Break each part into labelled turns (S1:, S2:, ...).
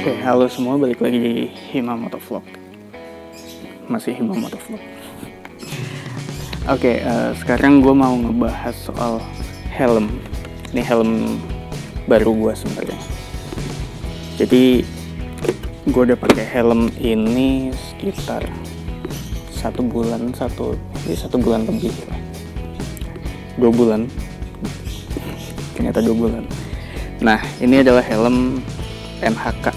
S1: Oke, halo semua, balik lagi di Hima Motovlog. Masih Hima Motovlog. Oke, sekarang gue mau ngebahas soal helm. Ini helm baru gue sebenarnya. Jadi gue udah pakai helm ini sekitar 1 bulan lebih lah. 2 bulan. Ternyata 2 bulan. Nah, ini adalah helm NHK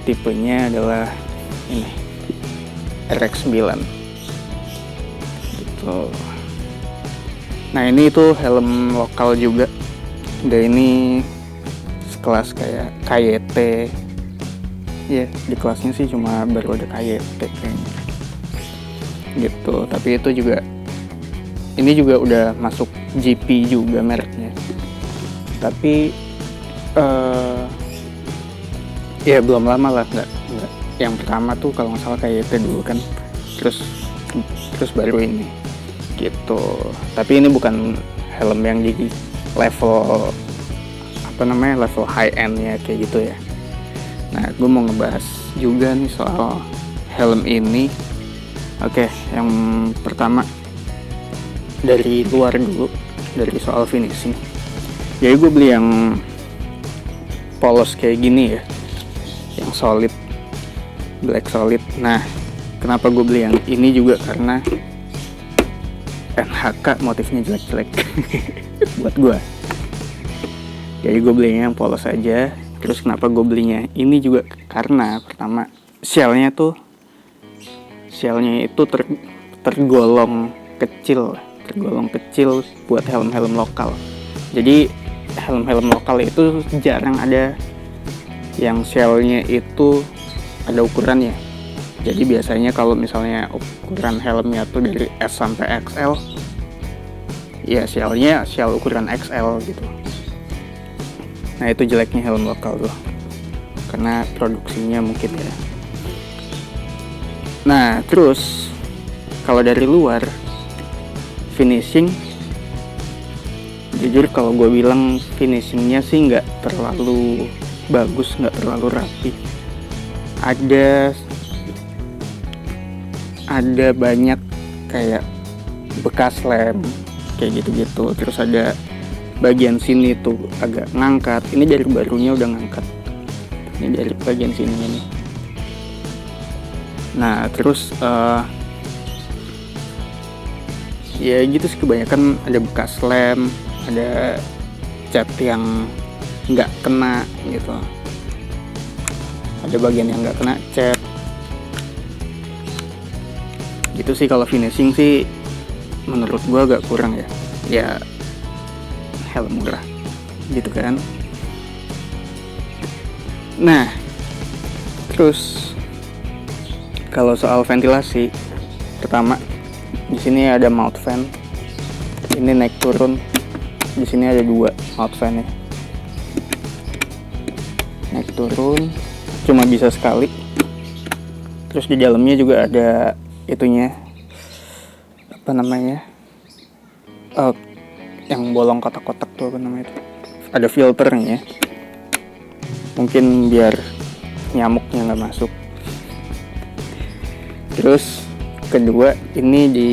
S1: tipenya adalah ini RX9 gitu. Nah, ini tuh helm lokal juga, dan ini sekelas kayak KYT ya. Di kelasnya sih cuma baru ada KYT kayaknya gitu, tapi itu juga, ini juga udah masuk GP juga mereknya, tapi ya belum lama lah, nggak yang pertama tuh kalau nggak salah kayak itu dulu kan, terus baru ini gitu. Tapi ini bukan helm yang di level level high endnya kayak gitu ya. Nah, gue mau ngebahas juga nih soal helm ini. Oke, yang pertama dari luar dulu, dari soal finishing. Jadi gue beli yang polos kayak gini ya, yang solid, black solid. Nah, kenapa gue beli yang ini juga karena NHK motifnya jelek-jelek buat gue. Jadi gue belinya yang polos aja. Terus kenapa gue belinya ini juga karena pertama shellnya itu tergolong kecil buat helm-helm lokal. Jadi helm-helm lokal itu jarang ada yang shellnya itu ada ukurannya. Jadi biasanya kalau misalnya ukuran helmnya tuh dari S sampai XL, ya shell ukuran XL gitu. Nah, itu jeleknya helm lokal tuh, karena produksinya mungkin ya. Nah, terus kalau dari luar finishing, jujur kalau gue bilang finishingnya sih nggak terlalu bagus, nggak terlalu rapi. Ada banyak kayak bekas lem kayak gitu-gitu. Terus ada bagian sini tuh agak ngangkat. Ini dari barunya udah ngangkat. Ini dari bagian sininya nih. Nah, terus ya gitu sih, kebanyakan ada bekas lem, ada cat yang nggak kena gitu, ada bagian yang nggak kena cat gitu sih. Kalau finishing sih menurut gua agak kurang ya helm murah gitu kan. Nah, terus kalau soal ventilasi, pertama di sini ada mount fan, ini naik turun. Di sini ada 2 mount fan nya, naik turun, cuma bisa sekali. Terus di dalamnya juga ada itunya, yang bolong kotak-kotak tuh ada filternya, mungkin biar nyamuknya nggak masuk. Terus kedua, ini di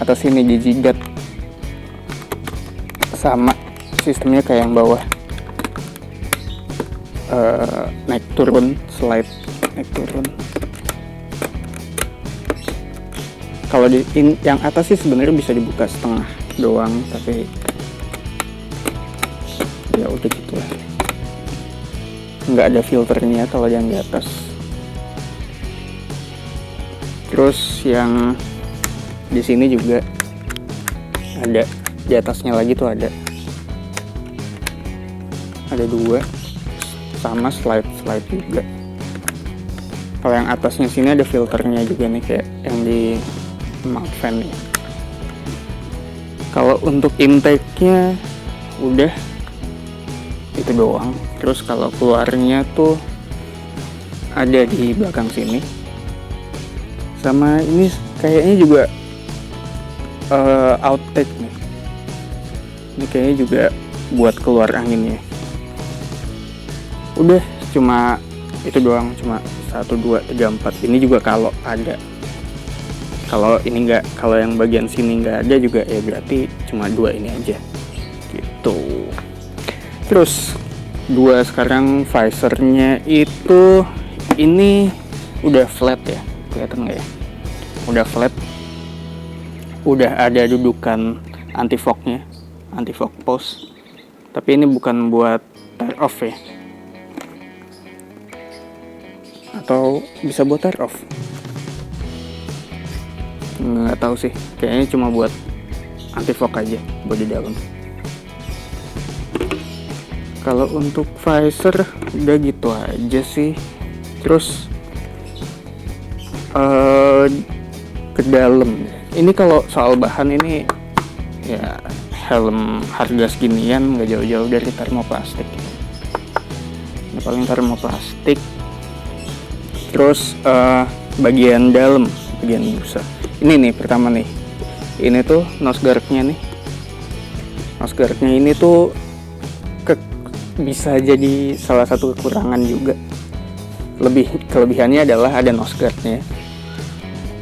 S1: atas ini dijigat, sama sistemnya kayak yang bawah, naik turun, slide naik turun. Kalau yang atas sih sebenarnya bisa dibuka setengah doang, tapi ya udah gitu lah, nggak ada filternya kalau yang di atas. Terus yang di sini juga ada, di atasnya lagi tuh ada 2 sama slide juga. Kalau yang atasnya sini ada filternya juga nih, kayak yang di mount fan nih. Kalau untuk intake-nya udah itu doang. Terus kalau keluarnya tuh ada di belakang sini, sama ini kayaknya juga outtake nih. Ini kayaknya juga buat keluar anginnya. Udah cuma itu doang, cuma 1 2 3 4. Ini juga kalau ada, kalau ini enggak, kalau yang bagian sini enggak ada juga ya berarti cuma 2 ini aja gitu. Terus 2 sekarang visornya itu, ini udah flat ya, kelihatan nggak ya, udah flat, udah ada dudukan anti fognya, anti fog post, tapi ini bukan buat tear off ya, atau bisa buat tear off, nggak tahu sih, kayaknya cuma buat anti fog aja buat di dalam. Kalau untuk visor udah gitu aja sih. Terus ke dalam ini, kalau soal bahan ini ya, helm harga seginian nggak jauh-jauh dari termoplastik. Ini paling termoplastik. Terus bagian dalam, bagian busa ini nih, pertama nih, ini tuh nose guard-nya nih. Nose guard-nya ini tuh bisa jadi salah satu kekurangan juga. Kelebihannya adalah ada nose guard-nya.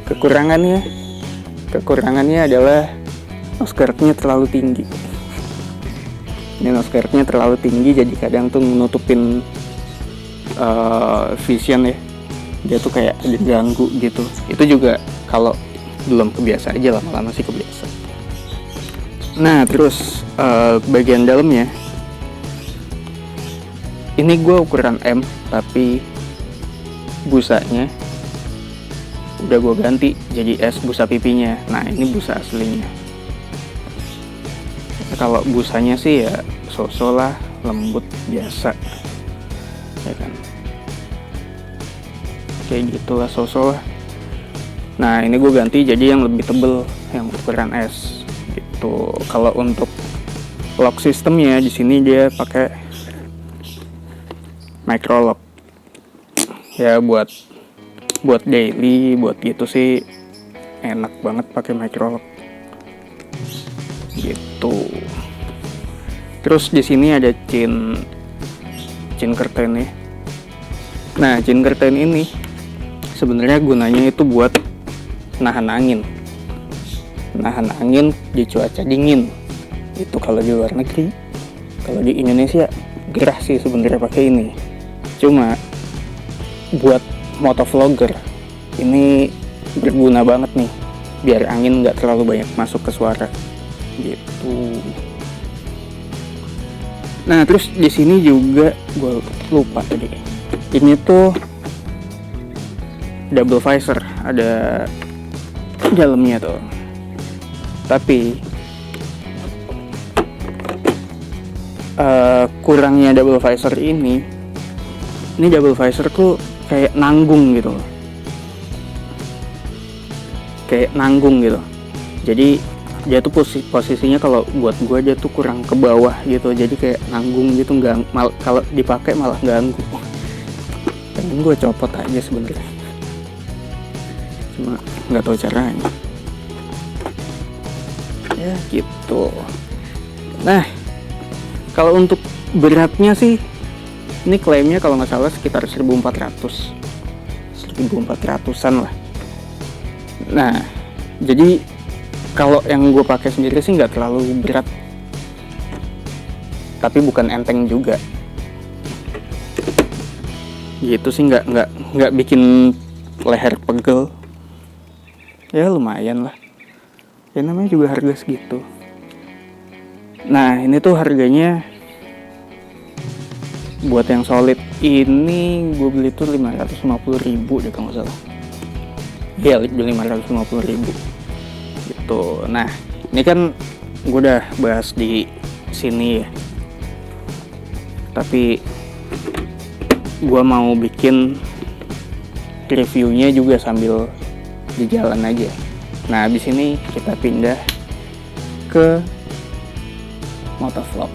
S1: Kekurangannya adalah nose guard-nya terlalu tinggi. Ini nose guard-nya terlalu tinggi, jadi kadang tuh menutupin vision ya. Dia tuh kayak ada ganggu gitu. Itu juga kalau belum kebiasa aja, lama-lama sih kebiasa. Nah, terus bagian dalamnya ini gue ukuran M, tapi busanya udah gue ganti jadi S, busa pipinya. Nah, ini busa aslinya. Kalau busanya sih ya so-so lah, lembut biasa ya kan, kayak gitulah, so-so lah. Nah, ini gue ganti jadi yang lebih tebel, yang ukuran S gitu. Kalau untuk lock sistemnya di sini dia pakai micro lock ya, buat daily, buat gitu sih enak banget pakai micro lock gitu. Terus di sini ada chin curtain ya. Nah, chin curtain ini sebenarnya gunanya itu buat nahan angin di cuaca dingin. Itu kalau di luar negeri. Kalau di Indonesia gerah sih sebenarnya pakai ini. Cuma buat motovlogger ini berguna banget nih, biar angin nggak terlalu banyak masuk ke suara gitu. Nah, terus di sini juga gue lupa tadi, ini tuh double visor, ada dalamnya tuh. Tapi kurangnya double visor ini double visor tuh kayak nanggung gitu. Jadi dia tuh posisinya kalau buat gue dia tuh kurang ke bawah gitu. Jadi kayak nanggung gitu, kalau dipakai malah ganggu. Pengen gue copot aja sebenarnya, cuma nggak tahu caranya. Ya gitu. Nah, kalau untuk beratnya sih, ini klaimnya kalau nggak salah sekitar 1400-an lah. Nah, jadi kalau yang gue pakai sendiri sih nggak terlalu berat, tapi bukan enteng juga. Gitu sih, nggak bikin leher pegel. Ya lumayan lah. Ya namanya juga harga segitu. Nah, ini tuh harganya buat yang solid ini gue beli tuh 550.000 deh kalau nggak salah. Ya, beli 550.000 gitu. Nah, ini kan gue udah bahas di sini ya, tapi gue mau bikin reviewnya juga sambil di jalan aja. Nah, di sini kita pindah ke motovlog.